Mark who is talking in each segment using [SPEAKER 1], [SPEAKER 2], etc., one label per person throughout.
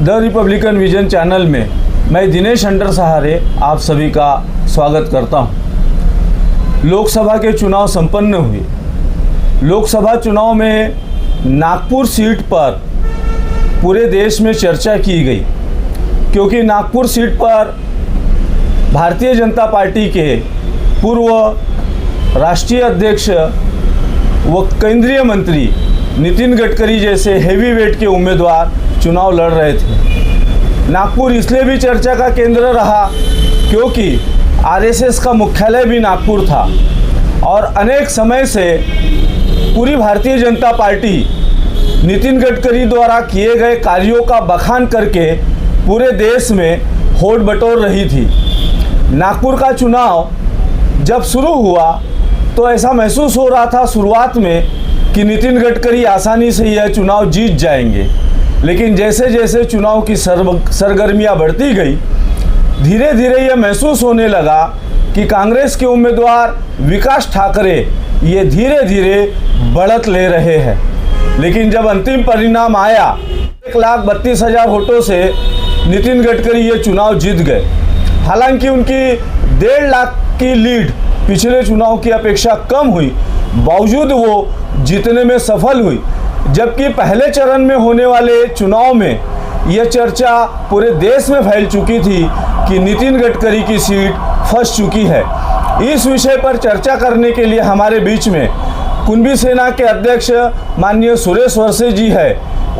[SPEAKER 1] The Republican vision channel में मैं Dinesh under सहारे आप सभी का स्वागत करता हूं। लोकसभा के चुनाव संपन्न हुए। लोकसभा चुनाव में नागपुर सीट पर पूरे देश में चर्चा की गई, क्योंकि नागपुर सीट पर भारतीय जनता पार्टी के पूर्व राष्ट्रीय अध्यक्ष व केंद्रीय मंत्री नितिन गडकरी जैसे हेवी वेट के उम्मीदवार चुनाव लड़ रहे थे। नागपुर इसलिए भी चर्चा का केंद्र रहा क्योंकि आरएसएस का मुख्यालय भी नागपुर था और अनेक समय से पूरी भारतीय जनता पार्टी नितिन गडकरी द्वारा किए गए कार्यों का बखान करके पूरे देश में होड़ बटोर रही थी। नागपुर का चुनाव जब शुरू हुआ तो ऐसा महसूस हो रहा था शुरुआत में कि नितिन गडकरी आसानी से यह चुनाव जीत जाएंगे, लेकिन जैसे जैसे चुनाव की सरगर्मियां बढ़ती गई, धीरे धीरे यह महसूस होने लगा कि कांग्रेस के उम्मीदवार विकास ठाकरे ये धीरे धीरे बढ़त ले रहे हैं। लेकिन जब अंतिम परिणाम आया, 1,32,000 वोटों से नितिन गडकरी ये चुनाव जीत गए। हालांकि उनकी 1.5 लाख की लीड पिछले चुनाव की अपेक्षा कम हुई, बावजूद वो जीतने में सफल हुई। जबकि पहले चरण में होने वाले चुनाव में यह चर्चा पूरे देश में फैल चुकी थी कि नितिन गडकरी की सीट फंस चुकी है। इस विषय पर चर्चा करने के लिए हमारे बीच में कुंभी सेना के अध्यक्ष माननीय सुरेश वरसे जी है।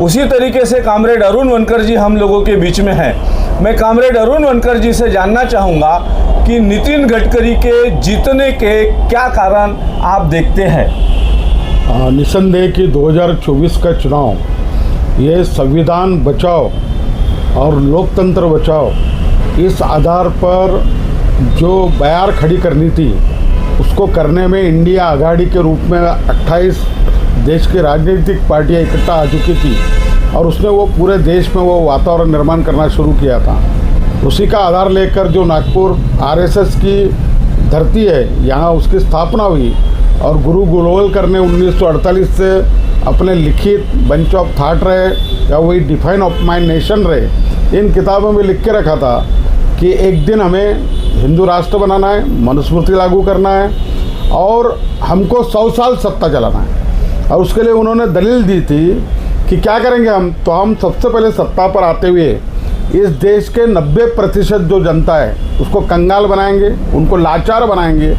[SPEAKER 1] उसी तरीके से कामरेड अरुण वनकर जी हम लोगों के बीच में हैं। मैं कामरेड अरुण वनकर जी से जानना चाहूँगा कि नितिन गडकरी के जीतने के क्या कारण आप देखते हैं।
[SPEAKER 2] निसंदेह कि 2024 का चुनाव ये संविधान बचाओ और लोकतंत्र बचाओ इस आधार पर जो बयार खड़ी करनी थी उसको करने में इंडिया आघाड़ी के रूप में 28 देश की राजनीतिक पार्टियां इकट्ठा आ चुकी थी और उसने वो पूरे देश में वो वातावरण निर्माण करना शुरू किया था। उसी का आधार लेकर जो नागपुर आरएसएस की धरती है, यहाँ उसकी स्थापना हुई और गुरु गोलवलकर ने 1948 से अपने लिखित बंच ऑफ थाट रहे या वही डिफाइन ऑफ माई नेशन रहे, इन किताबों में लिख के रखा था कि एक दिन हमें हिंदू राष्ट्र बनाना है, मनुस्मृति लागू करना है और हमको 100 साल सत्ता चलाना है। और उसके लिए उन्होंने दलील दी थी कि क्या करेंगे हम, तो हम सबसे पहले सत्ता पर आते हुए इस देश के 90% जो जनता है उसको कंगाल बनाएंगे, उनको लाचार बनाएंगे,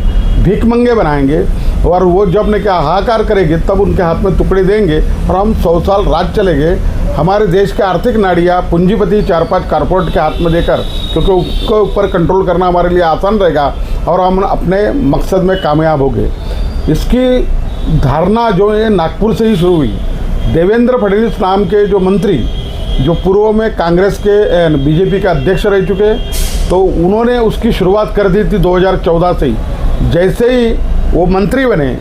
[SPEAKER 2] भीखमंगे बनाएंगे और वो जब ने क्या हाहाकार करेंगे तब उनके हाथ में टुकड़े देंगे और हम 100 साल राज चलेंगे। हमारे देश के आर्थिक नाड़ियाँ पूंजीपति 4-5 कारपोरेट के हाथ में देकर, क्योंकि उसके ऊपर कंट्रोल करना हमारे लिए आसान रहेगा और हम अपने मकसद में कामयाब होंगे। इसकी धारणा जो है नागपुर से ही शुरू हुई। देवेंद्र फडणवीस नाम के जो मंत्री जो पूर्व में कांग्रेस के बीजेपी के अध्यक्ष रह चुके, तो उन्होंने उसकी शुरुआत कर दी थी 2014 से ही। जैसे ही वो मंत्री बने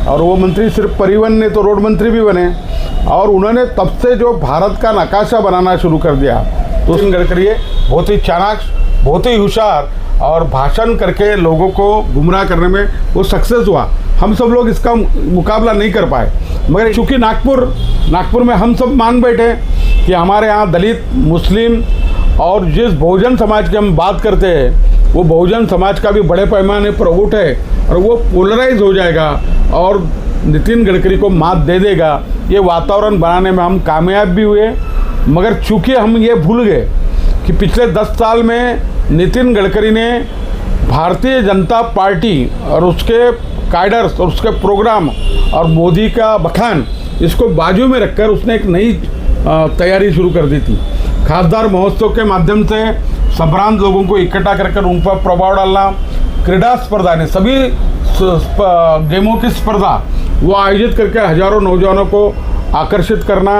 [SPEAKER 2] और वो मंत्री सिर्फ परिवहन नहीं तो रोड मंत्री भी बने और उन्होंने तब से जो भारत का नक्शा बनाना शुरू कर दिया। तो नितिन गडकरी बहुत ही चाणाक्ष, बहुत ही होशियार और भाषण करके लोगों को गुमराह करने में वो सक्सेस हुआ। हम सब लोग इसका मुकाबला नहीं कर पाए, मगर चूँकि नागपुर में हम सब मान बैठे कि हमारे यहाँ दलित, मुस्लिम और जिस बहुजन समाज की हम बात करते हैं वो बहुजन समाज का भी बड़े पैमाने पर वोट है और वो पोलराइज हो जाएगा और नितिन गडकरी को मात दे देगा। ये वातावरण बनाने में हम कामयाब भी हुए, मगर चूँकि हम ये भूल गए कि पिछले 10 साल में नितिन गडकरी ने भारतीय जनता पार्टी और उसके कैडर्स और उसके प्रोग्राम और मोदी का बखान इसको बाजू में रखकर उसने एक नई तैयारी शुरू कर दी थी। खासदार महोत्सव के माध्यम से संभ्रांत लोगों को इकट्ठा कर उन पर प्रभाव डालना, क्रीड़ा स्पर्धा ने सभी गेमों की स्पर्धा वो आयोजित करके हजारों नौजवानों को आकर्षित करना,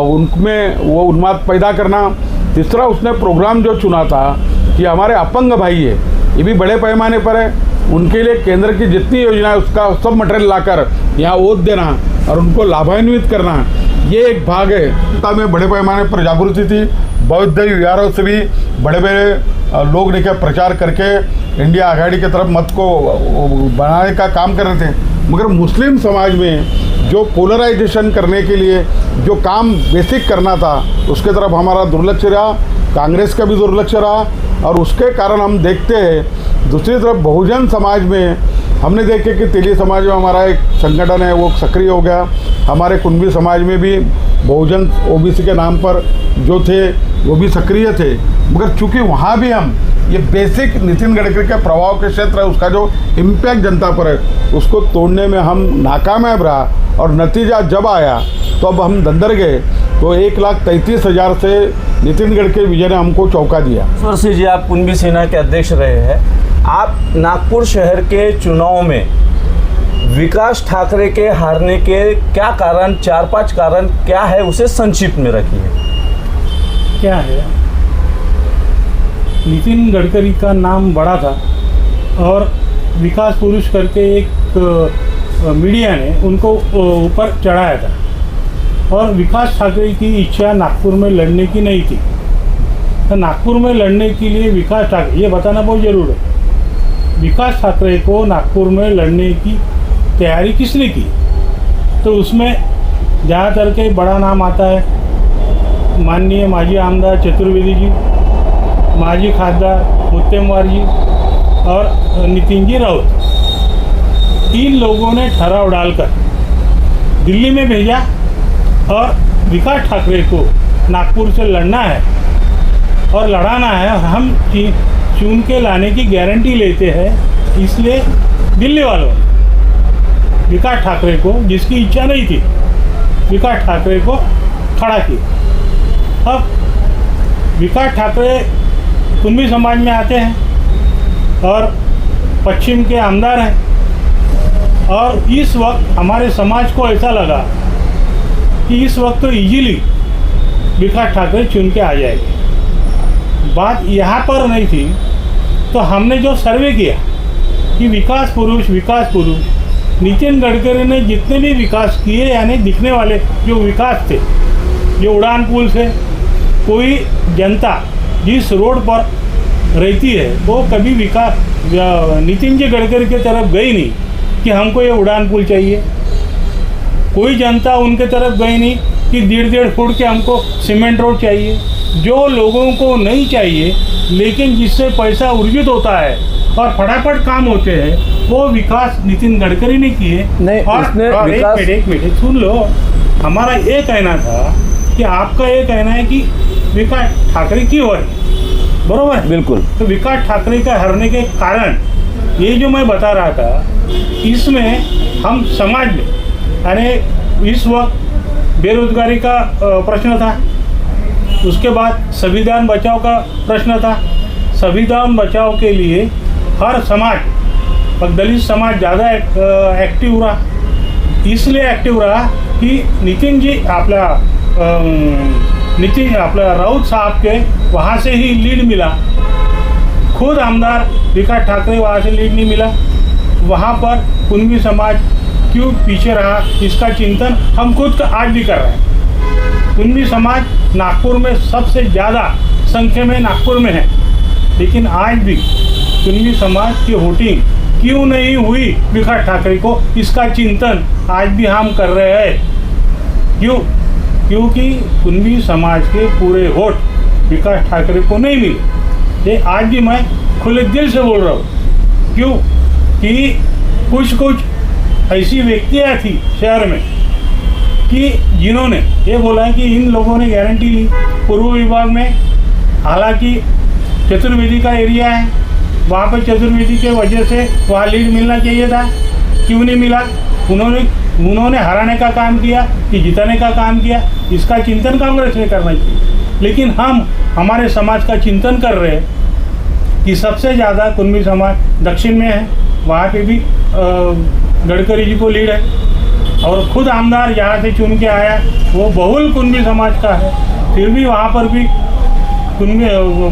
[SPEAKER 2] उनमें वो उन्माद पैदा करना। तीसरा उसने प्रोग्राम जो चुना था कि हमारे अपंग भाई है, ये भी बड़े पैमाने पर है, उनके लिए केंद्र की जितनी योजना है उसका सब मटेरियल लाकर यहाँ वोट देना और उनको लाभान्वित करना, ये एक भाग है। में बड़े पैमाने पर जागृति थी, बौद्ध विहारों से भी बड़े बड़े लोग लेकर प्रचार करके इंडिया आघाड़ी की तरफ मत को बनाने का काम कर रहे थे। मगर मुस्लिम समाज में जो पोलराइजेशन करने के लिए जो काम बेसिक करना था उसके तरफ हमारा दुर्लक्ष्य रहा, कांग्रेस का भी दुर्लक्ष्य रहा। और उसके कारण हम देखते हैं दूसरी तरफ बहुजन समाज में हमने देखे कि तेली समाज में हमारा एक संगठन है वो सक्रिय हो गया। हमारे कुंभी समाज में भी बहुजन ओबीसी के नाम पर जो थे वो भी सक्रिय थे, मगर चूंकि वहाँ भी हम ये बेसिक नितिन गडकरी का प्रभाव के क्षेत्र है, उसका जो इम्पैक्ट जनता पर है उसको तोड़ने में हम नाकामयाब रहा। और नतीजा जब आया तो अब हम दंदर गए, तो 1,33,000 से नितिन गडकरी विजय ने हमको चौंका दिया।
[SPEAKER 1] ईश्वर जी, आप कुंभी सेना के अध्यक्ष रहे हैं, आप नागपुर शहर के चुनाव में विकास ठाकरे के हारने के क्या कारण, 4-5 कारण क्या है, उसे संक्षिप्त में रखिए।
[SPEAKER 3] क्या है, नितिन गडकरी का नाम बड़ा था और विकास पुरुष करके एक मीडिया ने उनको ऊपर चढ़ाया था और विकास ठाकरे की इच्छा नागपुर में लड़ने की नहीं थी। तो नागपुर में लड़ने के लिए विकास ठाकरे, ये बताना बहुत ज़रूरी है, विकास ठाकरे को नागपुर में लड़ने की तैयारी किसने की? तो उसमें ज़्यादातर के बड़ा नाम आता है माननीय माजी आमदार चतुर्वेदी जी, माजी खासदार मुत्तेमवार जी और नितिन जी राउत। इन लोगों ने ठहराव डालकर दिल्ली में भेजा और विकास ठाकरे को नागपुर से लड़ना है और लड़ाना है, हम चुन के लाने की गारंटी लेते हैं। इसलिए दिल्ली वालों ने विकास ठाकरे को, जिसकी इच्छा नहीं थी, विकास ठाकरे को खड़ा किया। अब विकास ठाकरे कुंभी समाज में आते हैं और पश्चिम के आमदार हैं और इस वक्त हमारे समाज को ऐसा लगा कि इस वक्त तो इजीली विकास ठाकरे चुन के आ जाएंगे। बात यहाँ पर नहीं थी, तो हमने जो सर्वे किया कि विकास पुरुष नितिन गडकरी ने जितने भी विकास किए, यानी दिखने वाले जो विकास थे, जो उड़ान पुल से कोई जनता जिस रोड पर रहती है वो कभी विकास नितिन जी गडकरी की तरफ गई नहीं कि हमको ये उड़ान पुल चाहिए। कोई जनता उनके तरफ गई नहीं कि 1.5 फुट के हमको सीमेंट रोड चाहिए। जो लोगों को नहीं चाहिए लेकिन जिससे पैसा अर्जित होता है और फटाफट काम होते हैं, वो विकास नितिन गडकरी ने किए।
[SPEAKER 1] नहीं,
[SPEAKER 3] और एक मिनट सुन लो, हमारा ये कहना था कि आपका ये कहना है कि विकास ठाकरे क्यों है, बरोबर?
[SPEAKER 1] बिल्कुल।
[SPEAKER 3] तो विकास ठाकरे का हारने के कारण ये जो मैं बता रहा था, इसमें हम समाज में, यानी इस वक्त बेरोजगारी का प्रश्न था, उसके बाद संविधान बचाओ का प्रश्न था। संविधान बचाओ के लिए हर समाज और दलित समाज ज़्यादा एक्टिव रहा। इसलिए एक्टिव रहा कि नितिन जी आपला राउत साहब के वहाँ से ही लीड मिला। खुद आमदार विकास ठाकरे वहाँ से लीड नहीं मिला। वहाँ पर कुंभी समाज क्यों पीछे रहा, इसका चिंतन हम खुद आज भी कर रहे हैं। कुंभी समाज नागपुर में सबसे ज़्यादा संख्या में नागपुर में है, लेकिन आज भी कुंभी समाज की वोटिंग क्यों नहीं हुई विकास ठाकरे को, इसका चिंतन आज भी हम कर रहे हैं। क्योंकि कुंभी समाज के पूरे वोट विकास ठाकरे को नहीं मिले। ये आज भी मैं खुले दिल से बोल रहा हूँ। क्यों कि कुछ ऐसी व्यक्तियाँ थी शहर में कि जिन्होंने ये बोला है कि इन लोगों ने गारंटी ली पूर्व विभाग में। हालांकि चतुर्वेदी का एरिया है, वहाँ पर चतुर्वेदी के वजह से वहाँ लीड मिलना चाहिए था, क्यों नहीं मिला? उन्होंने हराने का काम किया कि जिताने का काम किया, इसका चिंतन कांग्रेस ने करना चाहिए। लेकिन हम हमारे समाज का चिंतन कर रहे हैं कि सबसे ज़्यादा कुंभी समाज दक्षिण में है, वहाँ पे भी गडकरी जी को लीड है और खुद आमदार जहाँ से चुन के आया वो बहुल कुंभी समाज का है, फिर भी वहाँ पर भी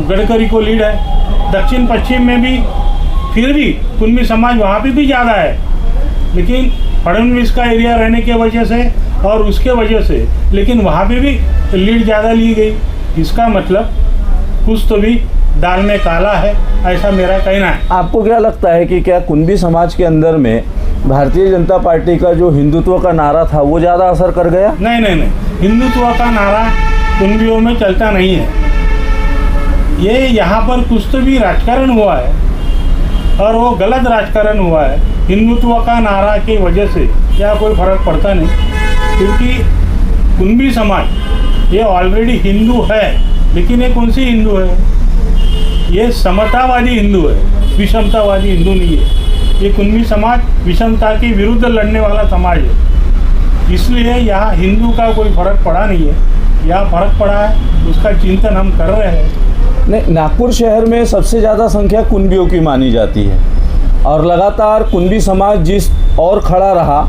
[SPEAKER 3] गडकरी को लीड है। दक्षिण पश्चिम में भी फिर भी कुंभी समाज वहाँ पे भी ज़्यादा है, लेकिन फडणवीस का एरिया रहने की वजह से और उसके वजह से लेकिन वहाँ पे भी लीड ज़्यादा ली गई। इसका मतलब कुछ तो भी दाल में काला है, ऐसा मेरा कहना है।
[SPEAKER 1] आपको क्या लगता है कि क्या कुंभी समाज के अंदर में भारतीय जनता पार्टी का जो हिंदुत्व का नारा था वो ज़्यादा असर कर गया?
[SPEAKER 3] नहीं, हिंदुत्व का नारा कुनबियों में चलता नहीं है। ये यहाँ पर कुछ तो भी राजकारण हुआ है और वो गलत राजकारण हुआ है। हिंदुत्व का नारा की वजह से क्या कोई फर्क पड़ता नहीं, क्योंकि कुनबी समाज ये ऑलरेडी हिंदू है। लेकिन ये कौन सी हिंदू है? ये समतावादी हिंदू है, विषमतावादी हिंदू नहीं है। ये कुनबी समाज विषमता के विरुद्ध लड़ने वाला समाज है। इसलिए यहाँ हिंदू का कोई फर्क पड़ा नहीं है। यहाँ फर्क पड़ा है, उसका चिंतन हम कर रहे हैं।
[SPEAKER 1] नहीं, नागपुर शहर में सबसे ज़्यादा संख्या कुनबियों की मानी जाती है और लगातार कुनबी समाज जिस और खड़ा रहा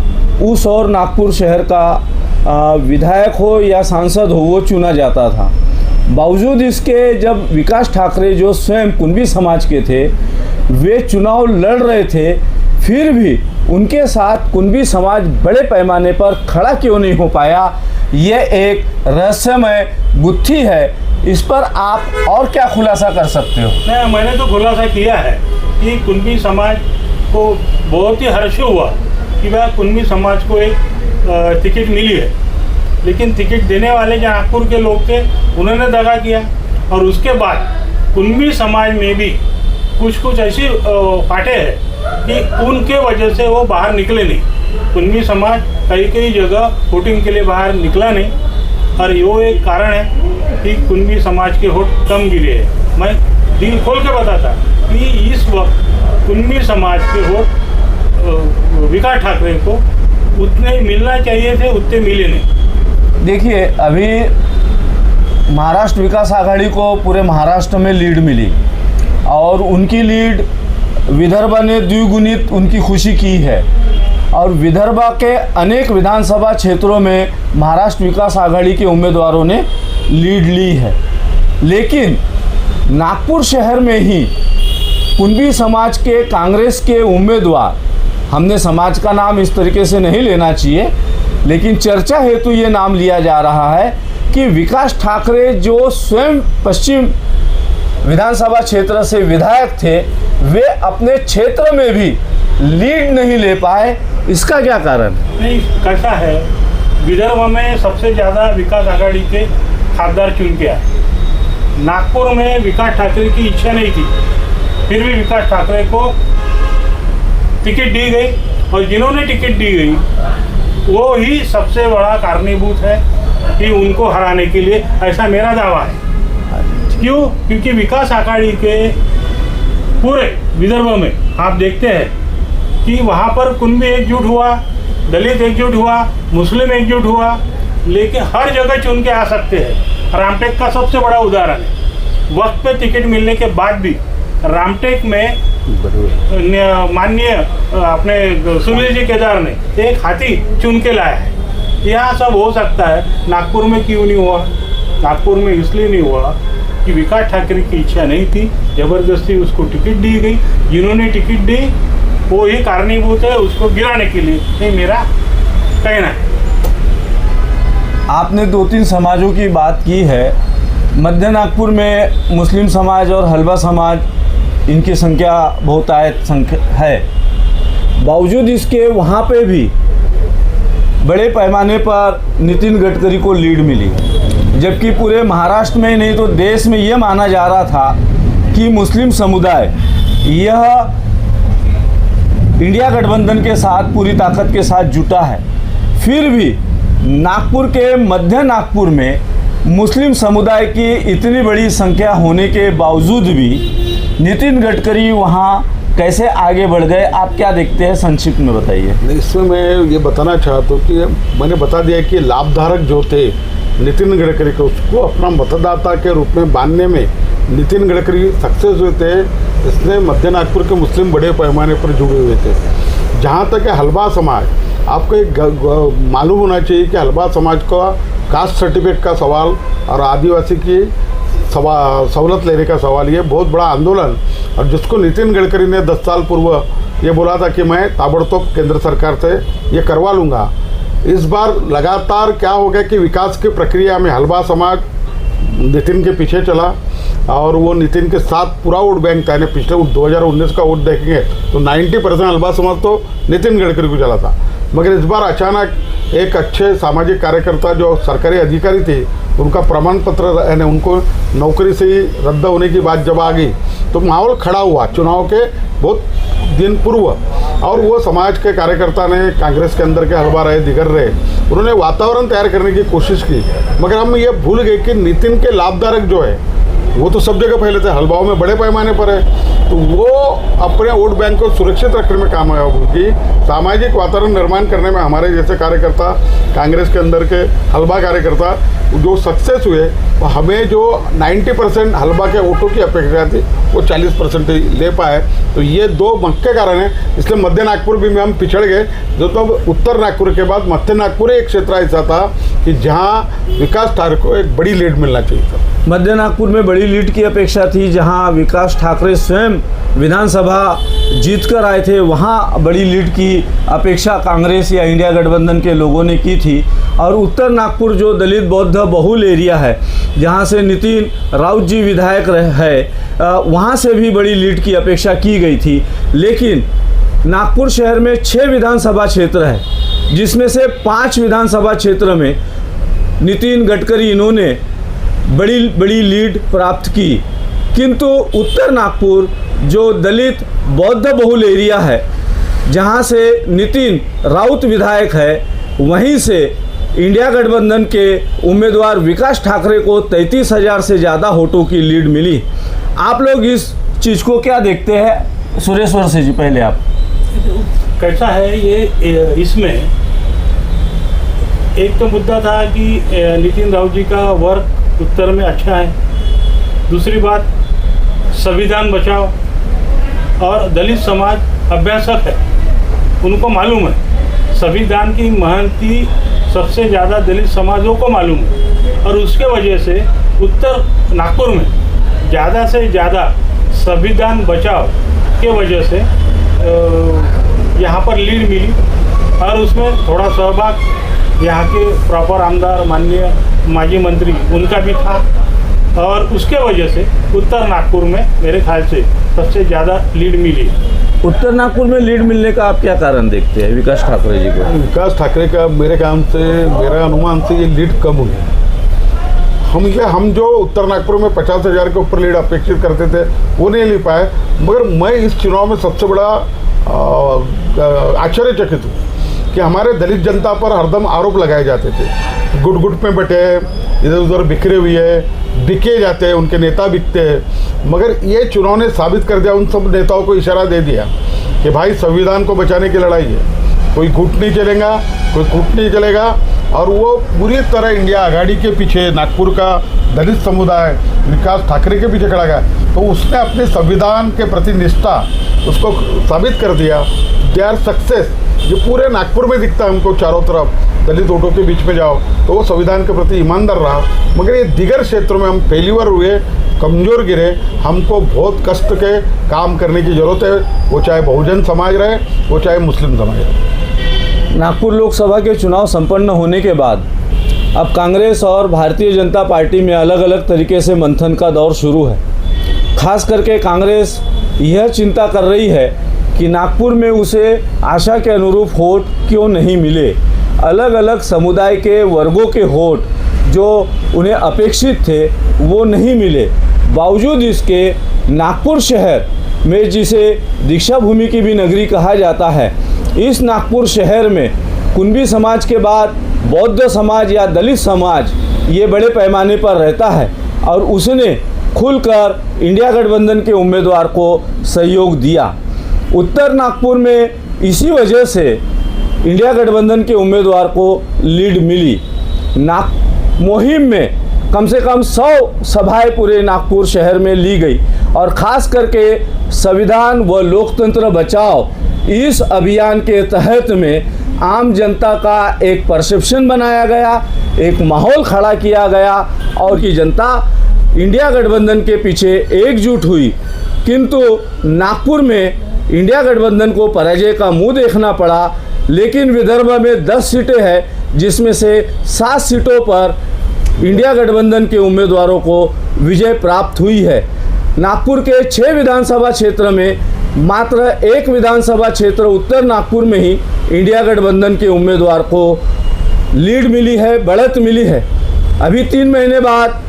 [SPEAKER 1] उस और नागपुर शहर का विधायक हो या सांसद हो वो चुना जाता था। बावजूद इसके जब विकास ठाकरे जो स्वयं कुनबी समाज के थे वे चुनाव लड़ रहे थे, फिर भी उनके साथ कुनबी समाज बड़े पैमाने पर खड़ा क्यों नहीं हो पाया, ये एक रहस्यमय गुत्थी है। इस पर आप और क्या खुलासा कर सकते हो?
[SPEAKER 3] नहीं, मैंने तो खुलासा किया है कि कुनबी समाज को बहुत ही हर्ष हुआ कि भाई कुनबी समाज को एक टिकट मिली है। लेकिन टिकट देने वाले जो नागपुर के लोग थे उन्होंने दगा किया और उसके बाद कुनबी समाज में भी कुछ ऐसी फाटे हैं कि उनके वजह से वो बाहर निकले नहीं। कुनबी समाज कई जगह वोटिंग के लिए बाहर निकला नहीं और यो एक कारण है कि कुनबी समाज के वोट कम गिरे हैं। मैं दिल खोल के बताता कि इस वक्त कुनबी समाज के वोट विकास ठाकरे को उतने मिलना चाहिए थे, उतने मिले नहीं।
[SPEAKER 1] देखिए, अभी महाराष्ट्र विकास आघाड़ी को पूरे महाराष्ट्र में लीड मिली और उनकी लीड विदर्भ ने द्विगुणित उनकी खुशी की है और विदर्भ के अनेक विधानसभा क्षेत्रों में महाराष्ट्र विकास आघाड़ी के उम्मीदवारों ने लीड ली है। लेकिन नागपुर शहर में ही कुनबी समाज के कांग्रेस के उम्मीदवार, हमने समाज का नाम इस तरीके से नहीं लेना चाहिए, लेकिन चर्चा हेतु ये नाम लिया जा रहा है कि विकास ठाकरे जो स्वयं पश्चिम विधानसभा क्षेत्र से विधायक थे वे अपने क्षेत्र में भी लीड नहीं ले पाए। इसका क्या कारण?
[SPEAKER 3] नहीं, कैसा है, विदर्भ में सबसे ज़्यादा विकास आघाड़ी के खासदार चुन के आए। नागपुर में विकास ठाकरे की इच्छा नहीं थी, फिर भी विकास ठाकरे को टिकट दी गई और जिन्होंने टिकट दी गई वो ही सबसे बड़ा कारणीभूत है कि उनको हराने के लिए, ऐसा मेरा दावा है। क्यों? क्योंकि विकास आघाड़ी के पूरे विदर्भ में आप देखते हैं कि वहाँ पर कुनबी एकजुट हुआ, दलित एकजुट हुआ, मुस्लिम एकजुट हुआ, लेकिन हर जगह चुन के आ सकते हैं। रामटेक का सबसे बड़ा उदाहरण है। वक्त पे टिकट मिलने के बाद भी रामटेक में माननीय अपने सुनील जी केदार ने एक हाथी चुन के लाया है। यहाँ सब हो सकता है, नागपुर में क्यों नहीं हुआ? नागपुर में इसलिए नहीं हुआ कि विकास ठाकरे की इच्छा नहीं थी, ज़बरदस्ती उसको टिकट दी गई। जिन्होंने टिकट दी वो ही कारणीभूत है उसको गिराने के लिए, ये मेरा कहना है।
[SPEAKER 1] आपने 2-3 समाजों की बात की है। मध्य नागपुर में मुस्लिम समाज और हलवा समाज, इनकी संख्या बहुतायत संख्या है। बावजूद इसके वहाँ पे भी बड़े पैमाने पर नितिन गडकरी को लीड मिली, जबकि पूरे महाराष्ट्र में नहीं तो देश में ये माना जा रहा था कि मुस्लिम समुदाय यह इंडिया गठबंधन के साथ पूरी ताकत के साथ जुटा है। फिर भी नागपुर के मध्य नागपुर में मुस्लिम समुदाय की इतनी बड़ी संख्या होने के बावजूद भी नितिन गडकरी वहाँ कैसे आगे बढ़ गए? आप क्या देखते हैं, संक्षिप्त में बताइए।
[SPEAKER 2] इसमें मैं ये बताना चाहता हूँ कि मैंने बता दिया कि लाभधारक जो थे नितिन गडकरी को, उसको अपना मतदाता के रूप में बांधने में नितिन गडकरी सक्सेस हुए थे। इसने मध्य नागपुर के मुस्लिम बड़े पैमाने पर जुड़े हुए थे। जहाँ तक है हलवा समाज, आपको एक मालूम होना चाहिए कि हलवा समाज का कास्ट सर्टिफिकेट का सवाल और आदिवासी की सहूलत लेने का सवाल, ये बहुत बड़ा आंदोलन, और जिसको नितिन गडकरी ने 10 साल पूर्व ये बोला था कि मैं ताबड़तोड़ केंद्र सरकार से ये करवा लूँगा। इस बार लगातार क्या हो गया कि विकास की प्रक्रिया में हलवा समाज नितिन के पीछे चला। और वो नितिन के साथ पूरा वोट बैंक था। यानी पिछले 2019 का वोट देखेंगे तो 90% हलबा समाज तो नितिन गडकरी को चला था। मगर इस बार अचानक एक अच्छे सामाजिक कार्यकर्ता जो सरकारी अधिकारी थे, उनका प्रमाण पत्र यानी उनको नौकरी से ही रद्द होने की बात जब आ गई तो माहौल खड़ा हुआ चुनाव के बहुत दिन पूर्व। और वो समाज के कार्यकर्ता ने कांग्रेस के अंदर के हलबा रहे, दिगर रहे, उन्होंने वातावरण तैयार करने की कोशिश की। मगर हम ये भूल गए कि नितिन के लाभदायक जो है वो तो सब जगह फैले थे, हलबाओं में बड़े पैमाने पर है। तो वो अपने वोट बैंक को सुरक्षित रखने में काम आया, क्योंकि सामाजिक वातावरण निर्माण करने में हमारे जैसे कार्यकर्ता, कांग्रेस के अंदर के हलबा कार्यकर्ता जो सक्सेस हुए, वो हमें जो 90% हलबा के वोटों की अपेक्षा थी वो 40% ही ले पाए। तो ये दो मुख्य कारण है, इसलिए मध्य नागपुर भी में हम पिछड़ गए। जो तो उत्तर नागपुर के बाद मध्य नागपुर एक क्षेत्र ऐसा था कि जहाँ विकास ठाकरे को एक बड़ी लीड मिलना चाहिए था।
[SPEAKER 1] मध्य नागपुर में बड़ी लीड की अपेक्षा थी, जहां विकास ठाकरे स्वयं विधानसभा जीत कर आए थे, वहां बड़ी लीड की अपेक्षा कांग्रेस या इंडिया गठबंधन के लोगों ने की थी। और उत्तर नागपुर जो दलित बौद्ध बहुल एरिया है, जहां से नितिन राउत जी विधायक है, वहां से भी बड़ी लीड की अपेक्षा की गई थी। लेकिन नागपुर शहर में 6 विधानसभा क्षेत्र है, जिसमें से 5 विधानसभा क्षेत्र में नितिन गडकरी इन्होंने बड़ी लीड प्राप्त की। किंतु उत्तर नागपुर जो दलित बौद्ध बहुल एरिया है, जहां से नितिन राउत विधायक है, वहीं से इंडिया गठबंधन के उम्मीदवार विकास ठाकरे को 33,000 से ज़्यादा वोटों की लीड मिली। आप लोग इस चीज़ को क्या देखते हैं? सुरेश्वर से जी पहले आप।
[SPEAKER 3] कैसा है ये, इसमें एक तो मुद्दा था कि नितिन राउत जी का वर्क उत्तर में अच्छा है। दूसरी बात, संविधान बचाओ और दलित समाज अभ्यासक है, उनको मालूम है संविधान की महत्ती सबसे ज़्यादा दलित समाजों को मालूम है। और उसके वजह से उत्तर नागपुर में ज़्यादा से ज़्यादा संविधान बचाओ के वजह से यहाँ पर लीड मिली। और उसमें थोड़ा सहभाग यहाँ के प्रॉपर आमदार माननीय माजी मंत्री उनका भी था। और उसके वजह से उत्तर नागपुर में मेरे ख्याल से सबसे ज़्यादा लीड मिली।
[SPEAKER 1] उत्तर नागपुर में लीड मिलने का आप क्या कारण देखते हैं विकास ठाकरे जी को?
[SPEAKER 2] विकास ठाकरे का मेरे काम से, मेरे अनुमान से ये लीड कम हुई। हम जो उत्तर नागपुर में 50,000 के ऊपर लीड अपेक्षित करते थे वो नहीं ले पाए। मगर मैं इस चुनाव में सबसे बड़ा आश्चर्यचकित हूँ कि हमारे दलित जनता पर हरदम आरोप लगाए जाते थे, गुट गुट में बैठे, इधर उधर बिखरे हुए है, बिके जाते हैं, उनके नेता बिकते हैं। मगर ये चुनाव ने साबित कर दिया, उन सब नेताओं को इशारा दे दिया कि भाई संविधान को बचाने की लड़ाई है, कोई गुट नहीं चलेगा, कोई कूट नहीं चलेगा। और वो पूरी तरह इंडिया आघाड़ी के पीछे, नागपुर का दलित समुदाय विकास ठाकरे के पीछे खड़ा गया। तो उसने अपने संविधान के प्रति निष्ठा उसको साबित कर दिया। दे आर सक्सेस, जो पूरे नागपुर में दिखता है हमको, चारों तरफ दलित वोटों के बीच में जाओ तो वो संविधान के प्रति ईमानदार रहा। मगर ये दीगर क्षेत्रों में हम फेल्यूर हुए, कमज़ोर गिरे। हमको बहुत कष्ट के काम करने की ज़रूरत है, वो चाहे बहुजन समाज रहे, वो चाहे मुस्लिम समाज रहे।
[SPEAKER 1] नागपुर लोकसभा के चुनाव संपन्न होने के बाद अब कांग्रेस और भारतीय जनता पार्टी में अलग अलग तरीके से मंथन का दौर शुरू है। खास करके कांग्रेस यह चिंता कर रही है कि नागपुर में उसे आशा के अनुरूप वोट क्यों नहीं मिले। अलग अलग समुदाय के वर्गों के वोट जो उन्हें अपेक्षित थे वो नहीं मिले। बावजूद इसके नागपुर शहर में, जिसे दीक्षा भूमि की भी नगरी कहा जाता है, इस नागपुर शहर में कुंभी समाज के बाद बौद्ध समाज या दलित समाज ये बड़े पैमाने पर रहता है और उसने खुलकर इंडिया गठबंधन के उम्मीदवार को सहयोग दिया। उत्तर नागपुर में इसी वजह से इंडिया गठबंधन के उम्मीदवार को लीड मिली। मुहिम में कम से कम 100 सभाएं पूरे नागपुर शहर में ली गई और ख़ास करके संविधान व लोकतंत्र बचाओ इस अभियान के तहत में आम जनता का एक परसेप्शन बनाया गया, एक माहौल खड़ा किया गया और कि जनता इंडिया गठबंधन के पीछे एकजुट हुई। किंतु नागपुर में इंडिया गठबंधन को पराजय का मुंह देखना पड़ा। लेकिन विदर्भ में 10 सीटें हैं, जिसमें से 7 सीटों पर इंडिया गठबंधन के उम्मीदवारों को विजय प्राप्त हुई है। नागपुर के 6 विधानसभा क्षेत्र में मात्र 1 विधानसभा क्षेत्र उत्तर नागपुर में ही इंडिया गठबंधन के उम्मीदवार को लीड मिली है, बढ़त मिली है। अभी 3 महीने बाद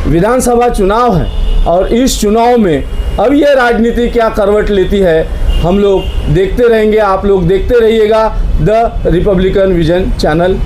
[SPEAKER 1] विधानसभा चुनाव है और इस चुनाव में अब ये राजनीति क्या करवट लेती है हम लोग देखते रहेंगे। आप लोग देखते रहिएगा द रिपब्लिकन विजन चैनल।